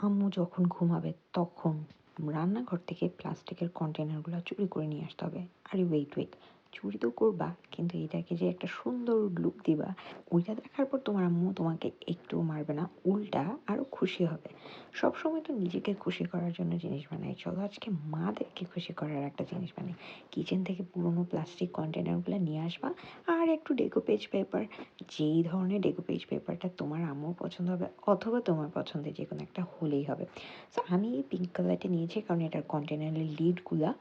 আম্মু যখন ঘুমাবে তখন রান্নাঘর থেকে প্লাস্টিকের কন্টেনারগুলো চুরি করে নিয়ে আসতে হবে। আরে ওয়েট, চুরি তো করবা, কিন্তু এটাকে যে একটা সুন্দর লুক দিবা, ওইটা দেখার পর তোমার আম্মু তোমাকে একটুও মারবে না, উল্টা আরও খুশি হবে। সবসময় তো নিজেকে খুশি করার জন্য জিনিস বানাই, চলো আজকে মাদেরকে খুশি করার একটা জিনিস বানাই। কিচেন থেকে পুরোনো প্লাস্টিক কন্টেনারগুলো নিয়ে আসবা, আর একটু ডেকোপেজ পেপার, যেই ধরনের ডেকোপেজ পেপারটা তোমার আম্মুর পছন্দ হবে অথবা তোমার পছন্দের যে কোনো একটা হলেই হবে। সো আমি এই পিঙ্ক কালারটা নিয়েছি কারণ এটার কন্টেনারের লিডগুলা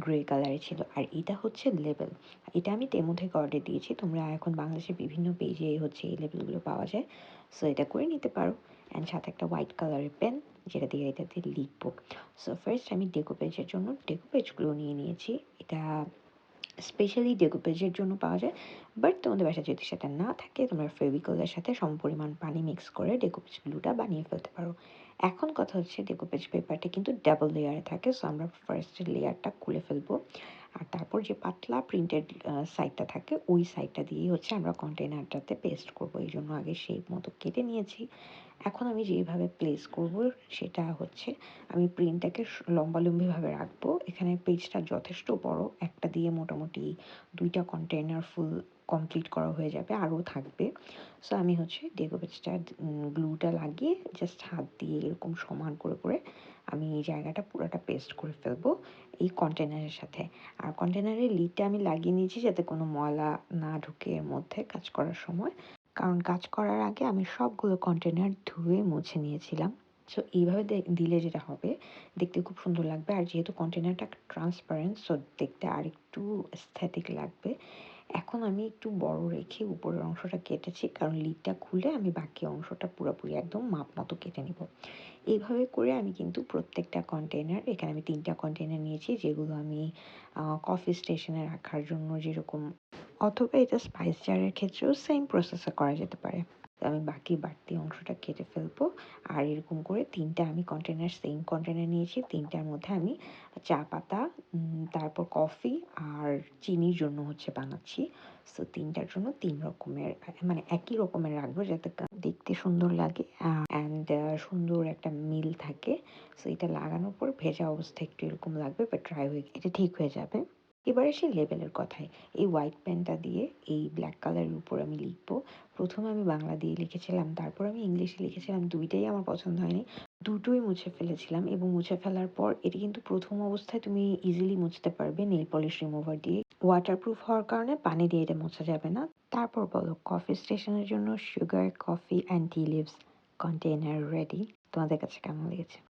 গ্রে কালারে ছিল, আর এটা হচ্ছে লেবেল। এটা আমি টেমো থেকে অর্ডার দিয়েছি, তোমরা এখন বাংলাদেশের বিভিন্ন পেজে হচ্ছে এই লেবেলগুলো পাওয়া যায়। সো এটা করে নিতে পারো। অ্যান্ড সাথে একটা হোয়াইট কালারের পেন, যেটা দিয়ে এটাতে লিখবো। সো ফার্স্ট আমি ডেকোপেজের জন্য ডেকোপেজগুলো নিয়ে নিয়েছি। এটা স্পেশালি ডেকোপেজের জন্য পাওয়া যায়, বাট তোমাদের বাসায় যদি সেটা না থাকে তোমরা ফেভিকলের সাথে সমপরিমাণ পানি মিক্স করে ডেকোপেজ গ্লুটা বানিয়ে ফেলতে পারো। এখন কথা হচ্ছে ডেকোপেজ পেপারটা কিন্তু ডাবল লেয়ারে থাকে, সো আমরা ফার্স্ট লেয়ারটা খুলে ফেলবো, আর তারপর যে পাতলা প্রিন্টেড সাইডটা থাকে ওই সাইডটা দিয়েই হচ্ছে আমরা কন্টেনারটাতে পেস্ট করবো। এই জন্য আগে শেপ মতো কেটে নিয়েছি। এখন আমি যেইভাবে প্লেস করব সেটা হচ্ছে, আমি প্রিন্টটাকে লম্বালম্বিভাবে রাখবো। এখানে পেজটা যথেষ্ট বড়, একটা দিয়ে মোটামুটি 2টা কন্টেইনার ফুল কমপ্লিট করা হয়ে যাবে, আরও থাকবে। সো আমি হচ্ছে ডেকোপেজটা গ্লুটা লাগিয়ে জাস্ট হাত দিয়ে এরকম সমান করে করে আমি এই জায়গাটা পুরোটা পেস্ট করে ফেলবো এই কন্টেনারের সাথে। আর কন্টেনারের লিডটা আমি লাগিয়ে নিয়েছি যাতে কোনো ময়লা না ঢুকে এর মধ্যে কাজ করার সময়, কারণ কাজ করার আগে আমি সবগুলো কন্টেনার ধুয়ে মুছে নিয়েছিলাম। সো এইভাবে দিলে যেটা হবে, দেখতে খুব সুন্দর লাগবে, আর যেহেতু কন্টেনারটা ট্রান্সপারেন্ট সো দেখতে আর একটু এস্থেটিক লাগবে। এখন আমি একটু বড় রেখে উপরের অংশটা কেটেছি, কারণ লিডটা খুলে আমি বাকি অংশটা পুরোপুরি একদম মাপ মতো কেটে নিব। এইভাবে করে আমি কিন্তু প্রত্যেকটা কন্টেনার, এখানে আমি 3টা কন্টেনার নিয়েছি যেগুলো আমি কফি স্টেশনে রাখার জন্য যেরকম, অথবা এটা স্পাইস জারের ক্ষেত্রেও সেম প্রসেসে করা যেতে পারে। আমি বাকি বাড়তি অংশটা কেটে ফেলবো, আর এরকম করে 3টা আমি কন্টেনার, সেম কন্টেনার নিয়েছি, 3টার মধ্যে আমি চা পাতা, তারপর কফি আর চিনির জন্য হচ্ছে বানাচ্ছি। সো 3টার জন্য 3 রকমের, মানে একই রকমের রাখবো যাতে দেখতে সুন্দর লাগে অ্যান্ড সুন্দর একটা মিল থাকে। সো এটা লাগানোর পর ভেজা অবস্থায় একটু এরকম লাগবে, বাট ড্রাই হয়ে এটা ঠিক হয়ে যাবে। এবার আসি লেবেলের কথায়। এই হোয়াইট পেনটা দিয়ে এই ব্ল্যাক কালারের উপর আমি লিখবো। প্রথমে আমি বাংলা দিয়ে লিখেছিলাম, তারপর আমি ইংলিশে লিখেছিলাম, দুইটাই আমার পছন্দ হয়নি, দুটোই মুছে ফেলেছিলাম। এবং মুছে ফেলার পর এটি কিন্তু প্রথম অবস্থায় তুমি ইজিলি মুছতে পারবে নেল পলিশ রিমুভার দিয়ে, ওয়াটারপ্রুফ হওয়ার কারণে পানি দিয়ে এটা মোছা যাবে না। তারপর বলো, কফি স্টেশনের জন্য sugar, coffee and tea leaves container ready. তোমাদের কাছে কেমন লেগেছে?